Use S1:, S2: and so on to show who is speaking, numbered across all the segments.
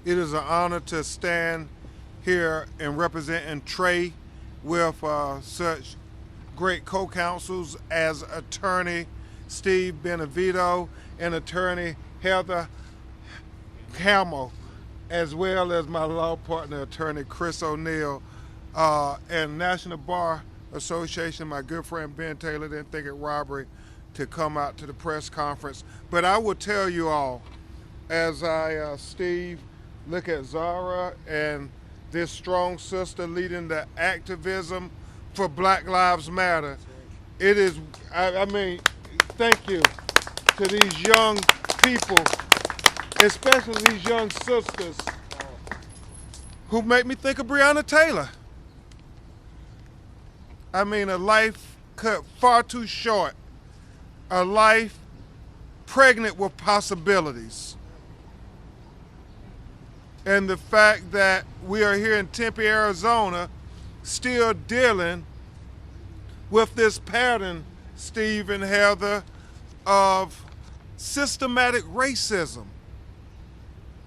S1: It is an honor to stand here and representing Trey with such great co-counsels as attorney Steve Benevito and attorney Heather Hamill, as well as my law partner, attorney Chris O'Neill, and National Bar Association, my good friend Ben Taylor didn't think it robbery to come out to the press conference. But I will tell you all, as Steve, look at Zara and this strong sister leading the activism for Black Lives Matter. It is, I mean, thank you to these young people, especially these young sisters who make me think of Breonna Taylor. I mean, a life cut far too short, a life pregnant with possibilities. And the fact that we are here in Tempe, Arizona, still dealing with this pattern, Steve and Heather, of systematic racism.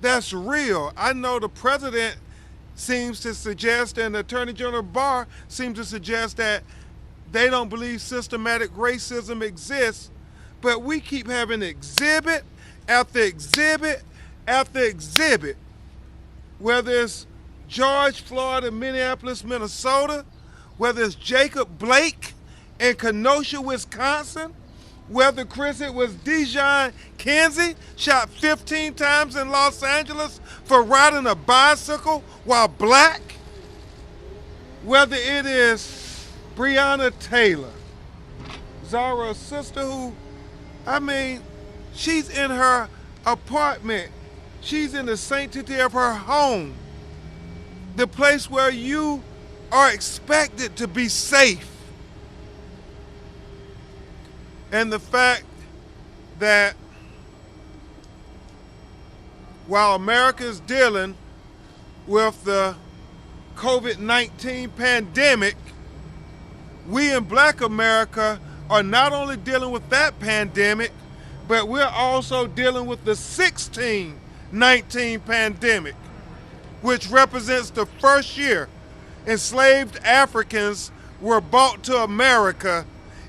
S1: That's real. I know the president seems to suggest, and the Attorney General Barr seems to suggest that they don't believe systematic racism exists, but we keep having exhibit after exhibit after exhibit, whether it's George Floyd in Minneapolis, Minnesota, whether it's Jacob Blake in Kenosha, Wisconsin, whether Chris it was Dijon Kinsey, shot 15 times in Los Angeles for riding a bicycle while black, whether it is Breonna Taylor, Zara's sister, who, I mean, she's in her apartment. She's in the sanctity of her home, the place where you are expected to be safe. And the fact that while America is dealing with the COVID-19 pandemic, we in Black America are not only dealing with that pandemic, but we're also dealing with the 1619 pandemic, which represents the first year enslaved Africans were brought to America.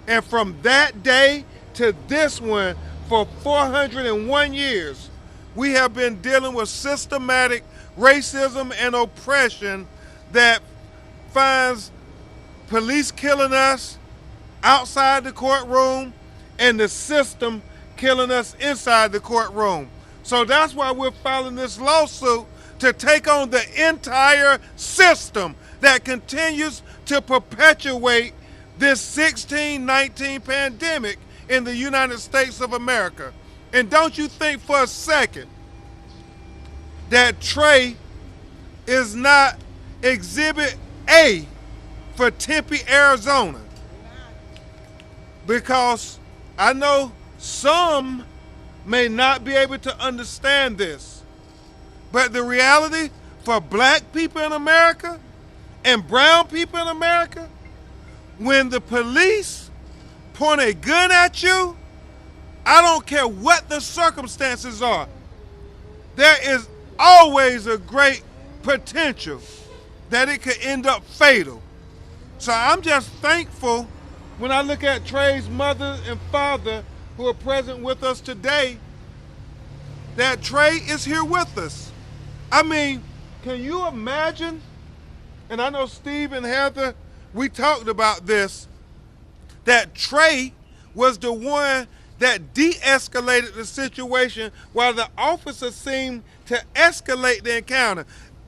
S1: And from that day to this one, for 401 years, we have been dealing with systematic racism and oppression that finds police killing us outside the courtroom and the system killing us inside the courtroom. So that's why we're filing this lawsuit, to take on the entire system that continues to perpetuate this 1619 pandemic in the United States of America. And don't you think for a second that Trey is not Exhibit A for Tempe, Arizona? Because I know some may not be able to understand this, but the reality for black people in America and brown people in America, when the police point a gun at you, I don't care what the circumstances are, there is always a great potential that it could end up fatal. So I'm just thankful when I look at Trey's mother and father who are present with us today, that Trey is here with us. I mean, can you imagine? And I know Steve and Heather, we talked about this, that Trey was the one that de-escalated the situation while the officer seemed to escalate the encounter.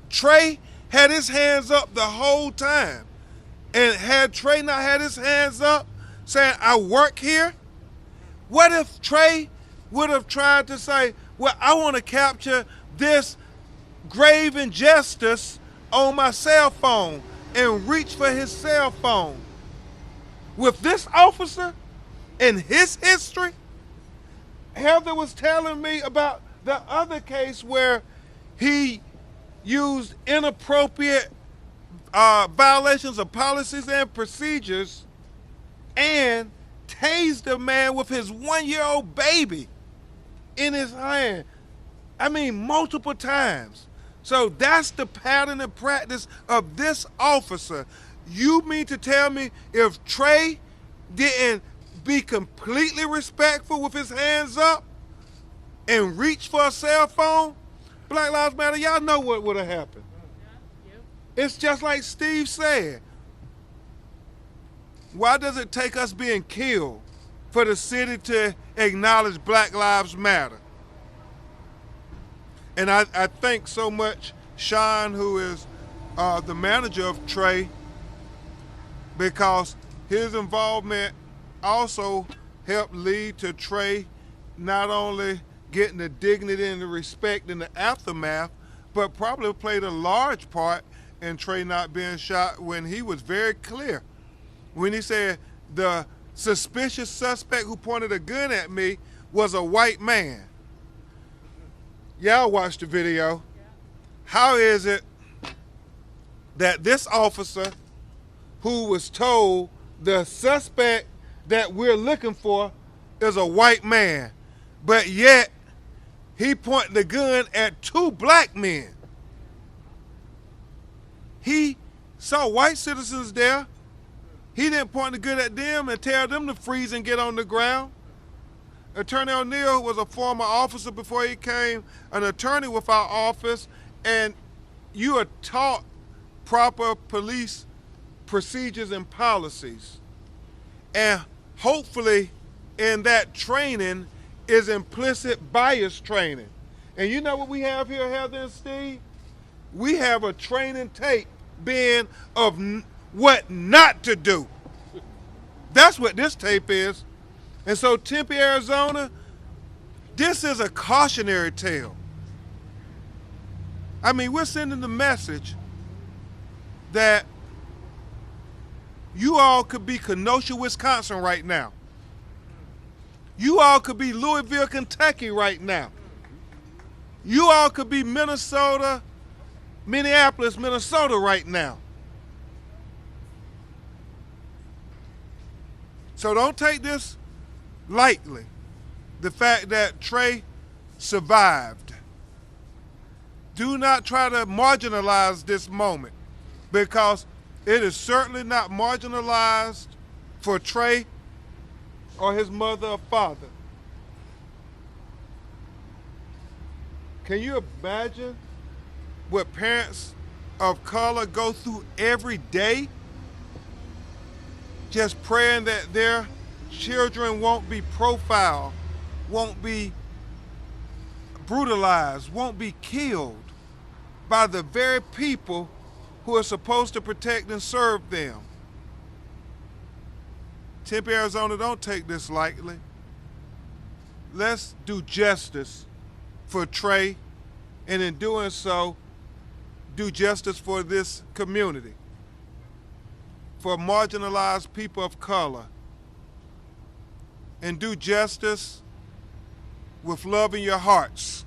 S1: Trey had his hands up the whole time. And had Trey not had his hands up saying, I work here, what if Trey would have tried to say, well, I want to capture this grave injustice on my cell phone, and reach for his cell phone? With this officer and his history, Heather was telling me about the other case where he used inappropriate violations of policies and procedures and tased a man with his 1-year-old baby in his hand. I mean, multiple times. So that's the pattern and practice of this officer. You mean to tell me if Trey didn't be completely respectful with his hands up and reach for a cell phone, Black Lives Matter, y'all know what would have happened. It's just like Steve said. Why does it take us being killed for the city to acknowledge Black Lives Matter? And I thank so much Sean, who is the manager of Trey, because his involvement also helped lead to Trey not only getting the dignity and the respect in the aftermath, but probably played a large part in Trey not being shot when he was very clear. When he said the suspicious suspect who pointed a gun at me was a white man. Y'all watched the video. How is it that this officer who was told the suspect that we're looking for is a white man, but yet he pointed the gun at two black men? He saw white citizens there. He didn't point the gun at them and tell them to freeze and get on the ground. Attorney O'Neill was a former officer before he became an attorney with our office, and you are taught proper police procedures and policies. And hopefully in that training is implicit bias training. And you know what we have here, Heather and Steve? We have a training tape being of what not to do. That's what this tape is. And so Tempe, Arizona, this is a cautionary tale. I mean, we're sending the message that you all could be Kenosha, Wisconsin right now. You all could be Louisville, Kentucky right now. You all could be Minnesota, Minneapolis, Minnesota right now. So don't take this lightly, the fact that Trey survived. Do not try to marginalize this moment, because it is certainly not marginalized for Trey or his mother or father. Can you imagine what parents of color go through every day, just praying that their children won't be profiled, won't be brutalized, won't be killed by the very people who are supposed to protect and serve them? Tempe, Arizona, don't take this lightly. Let's do justice for Trey, and in doing so, do justice for this community, for marginalized people of color, and do justice with love in your hearts,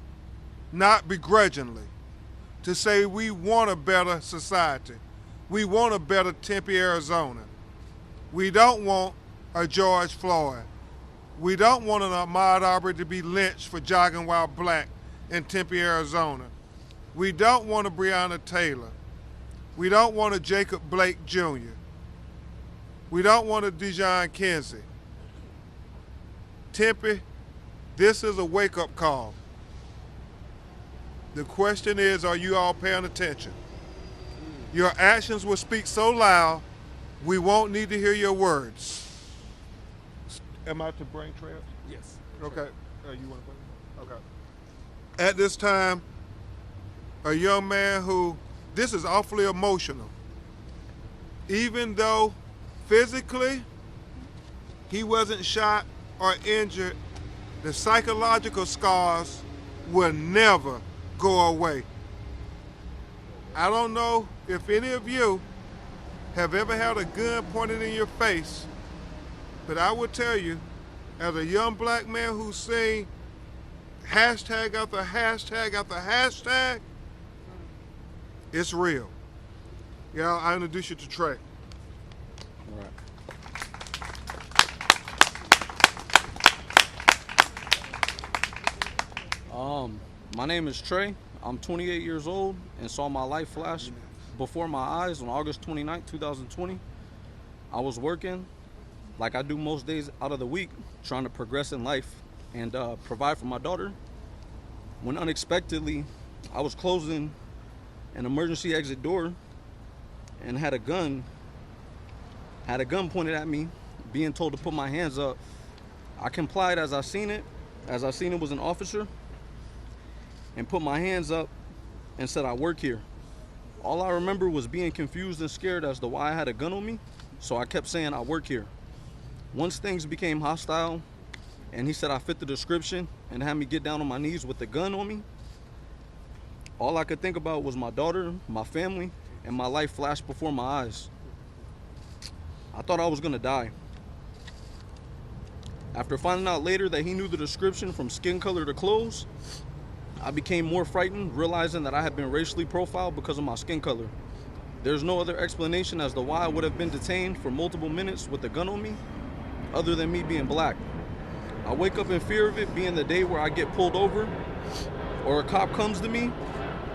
S1: not begrudgingly, to say we want a better society. We want a better Tempe, Arizona. We don't want a George Floyd. We don't want an Ahmaud Arbery to be lynched for jogging while black in Tempe, Arizona. We don't want a Breonna Taylor. We don't want a Jacob Blake Jr. We don't want a Dijon Kinsey. Tempe, this is a wake-up call. The question is, are you all paying attention? Your actions will speak so loud, we won't need to hear your words. Am I to bring Trey up?
S2: Yes.
S1: Okay. You want to bring him up? Okay. At this time, a young man who, this is awfully emotional. Even though physically he wasn't shot or injured, the psychological scars will never go away. I don't know if any of you have ever had a gun pointed in your face, but I will tell you, as a young black man who's seen hashtag after hashtag after hashtag, it's real. Y'all, I introduce you to Trey.
S2: All right. My name is Trey. I'm 28 years old and saw my life flash before my eyes on August 29th, 2020. I was working like I do most days out of the week, trying to progress in life and provide for my daughter, when unexpectedly I was closing an emergency exit door and had a gun pointed at me, being told to put my hands up. I complied as I seen it was an officer, and put my hands up and said, "I work here." All I remember was being confused and scared as to why I had a gun on me, so I kept saying, "I work here." Once things became hostile and he said I fit the description and had me get down on my knees with the gun on me, all I could think about was my daughter, my family, and my life flashed before my eyes. I thought I was gonna die. After finding out later that he knew the description from skin color to clothes, I became more frightened, realizing that I had been racially profiled because of my skin color. There's no other explanation as to why I would have been detained for multiple minutes with a gun on me, other than me being black. I wake up in fear of it being the day where I get pulled over, or a cop comes to me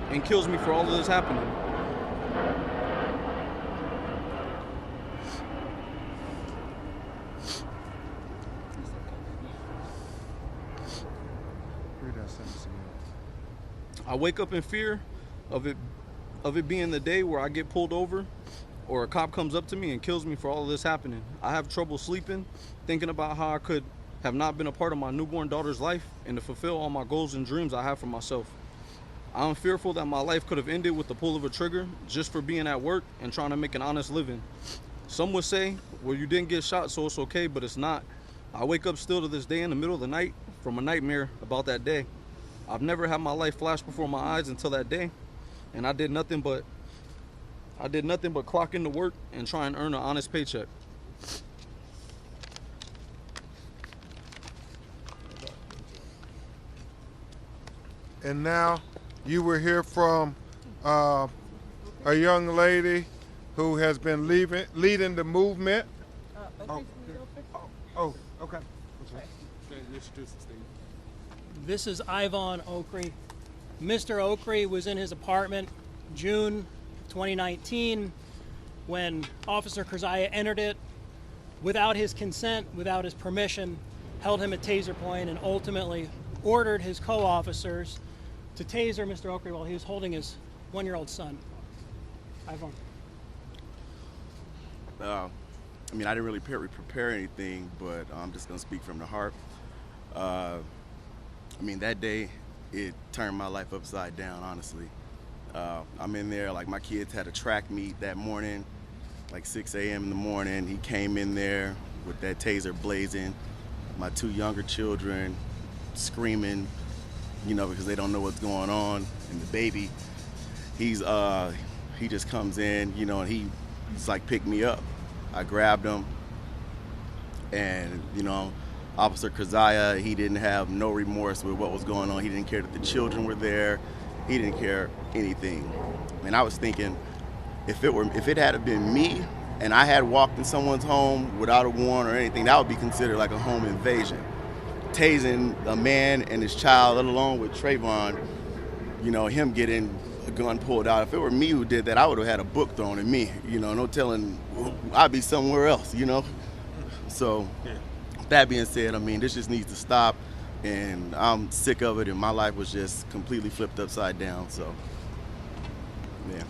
S2: and kills me for all of this happening. I wake up in fear of it being the day where I get pulled over, or a cop comes up to me and kills me for all of this happening. I have trouble sleeping, thinking about how I could have not been a part of my newborn daughter's life and to fulfill all my goals and dreams I have for myself. I'm fearful that my life could have ended with the pull of a trigger just for being at work and trying to make an honest living. Some would say, well, you didn't get shot, so it's okay, but it's not. I wake up still to this day in the middle of the night from a nightmare about that day. I've never had my life flash before my eyes until that day, and I did nothing but clock into work and try and earn an honest paycheck.
S1: And now you will hear from a young lady who has been leading the movement. Okay.
S3: This is Ivan Okri. Mr. Okri was in his apartment June 2019 when Officer Kerzaya entered it without his consent, without his permission, held him at taser point, and ultimately ordered his co-officers to taser Mr. Okri while he was holding his one-year-old son. Ivan.
S4: I didn't really prepare anything, but I'm just going to speak from the heart. That day, it turned my life upside down, honestly. I'm in there, like my kids had a track meet that morning, like 6 a.m. in the morning. He came in there with that taser blazing, my two younger children screaming, because they don't know what's going on, and the baby, he just comes in, and he's like, pick me up. I grabbed him, and, Officer Kerzaya, he didn't have no remorse with what was going on. He didn't care that the children were there. He didn't care anything. And I was thinking, if it had been me and I had walked in someone's home without a warrant or anything, that would be considered like a home invasion. Tasing a man and his child, let alone with Trayvon, him getting a gun pulled out. If it were me who did that, I would have had a book thrown at me. No telling, I'd be somewhere else, So. Yeah. That being said, this just needs to stop, and I'm sick of it, and my life was just completely flipped upside down, so, yeah.